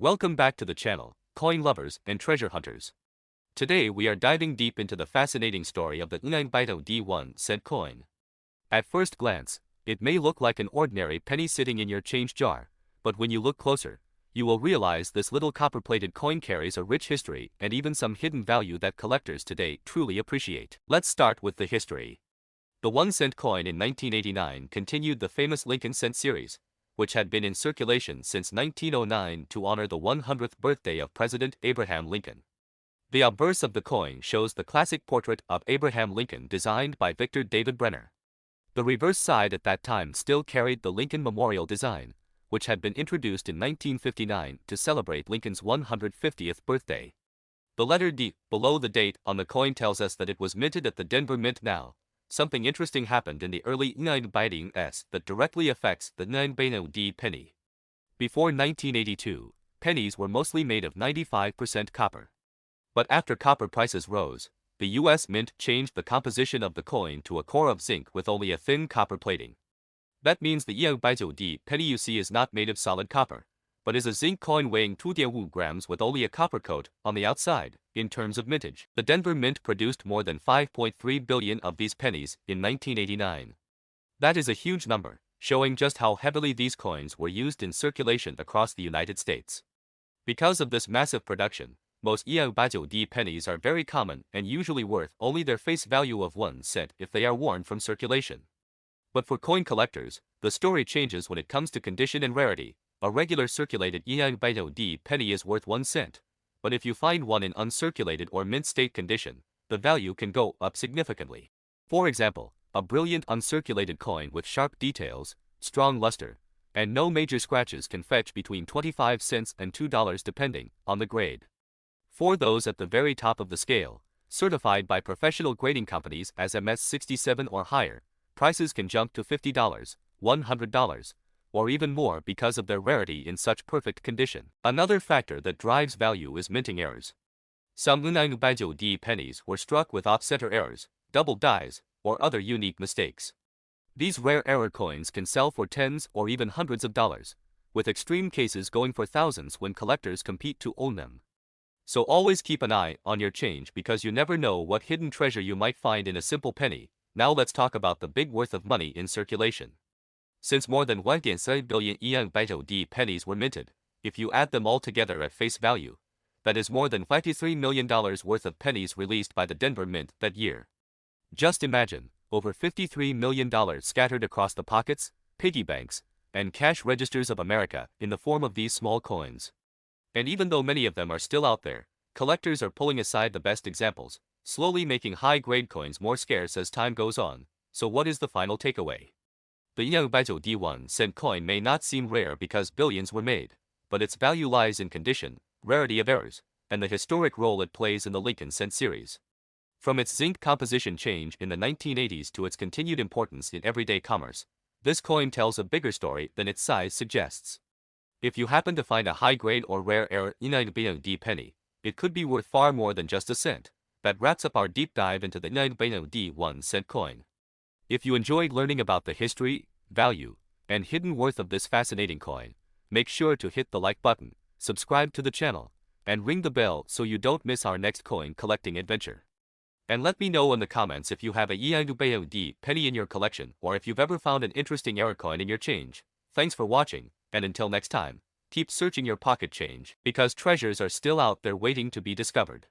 Welcome back to the channel, coin lovers and treasure hunters. Today we are diving deep into the fascinating story of the 9 1-cent coin. At first glance, it may look like an ordinary penny sitting in your change jar, but when you look closer, you will realize this little copper-plated coin carries a rich history and even some hidden value that collectors today truly appreciate. Let's start with the history. The 1-cent coin in 1989 continued the famous Lincoln cent series, which had been in circulation since 1909 to honor the 100th birthday of President Abraham Lincoln. The obverse of the coin shows the classic portrait of Abraham Lincoln designed by Victor David Brenner. The reverse side at that time still carried the Lincoln Memorial design, which had been introduced in 1959 to celebrate Lincoln's 150th birthday. The letter D below the date on the coin tells us that it was minted at the Denver Mint. Now, something interesting happened in the early 1980s that directly affects the 9 penny. Before 1982, pennies were mostly made of 95% copper. But after copper prices rose, the U.S. Mint changed the composition of the coin to a core of zinc with only a thin copper plating. That means the 1 penny you see is not made of solid copper, but is a zinc coin weighing 2.1 grams with only a copper coat on the outside. In terms of mintage, the Denver Mint produced more than 5.3 billion of these pennies in 1989. That is a huge number, showing just how heavily these coins were used in circulation across the United States. Because of this massive production, most 1 pennies are very common and usually worth only their face value of 1 cent if they are worn from circulation. But for coin collectors, the story changes when it comes to condition and rarity. A regular circulated 1 penny is worth 1 cent, but if you find one in uncirculated or mint state condition, the value can go up significantly. For example, a brilliant uncirculated coin with sharp details, strong luster, and no major scratches can fetch between 25 cents and $2 depending on the grade. For those at the very top of the scale, certified by professional grading companies as MS-67 or higher, prices can jump to $50, $100, or even more because of their rarity in such perfect condition. Another factor that drives value is minting errors. Some 9 pennies were struck with offsetter errors, double dies, or other unique mistakes. These rare error coins can sell for tens or even hundreds of dollars, with extreme cases going for thousands when collectors compete to own them. So always keep an eye on your change because you never know what hidden treasure you might find in a simple penny. Now let's talk about the big worth of money in circulation. Since more than 1.7 billion 1 pennies were minted, if you add them all together at face value, that is more than $53 million worth of pennies released by the Denver Mint that year. Just imagine, over $53 million scattered across the pockets, piggy banks, and cash registers of America in the form of these small coins. And even though many of them are still out there, collectors are pulling aside the best examples, slowly making high-grade coins more scarce as time goes on. So what is the final takeaway? The 1-cent coin may not seem rare because billions were made, but its value lies in condition, rarity of errors, and the historic role it plays in the Lincoln cent series. From its zinc composition change in the 1980s to its continued importance in everyday commerce, this coin tells a bigger story than its size suggests. If you happen to find a high-grade or rare error 1 penny, it could be worth far more than just a cent. That wraps up our deep dive into the 9 1-cent coin. If you enjoyed learning about the history, value, and hidden worth of this fascinating coin, make sure to hit the like button, subscribe to the channel, and ring the bell so you don't miss our next coin collecting adventure. And let me know in the comments if you have a 1 penny in your collection or if you've ever found an interesting error coin in your change. Thanks for watching, and until next time, keep searching your pocket change because treasures are still out there waiting to be discovered.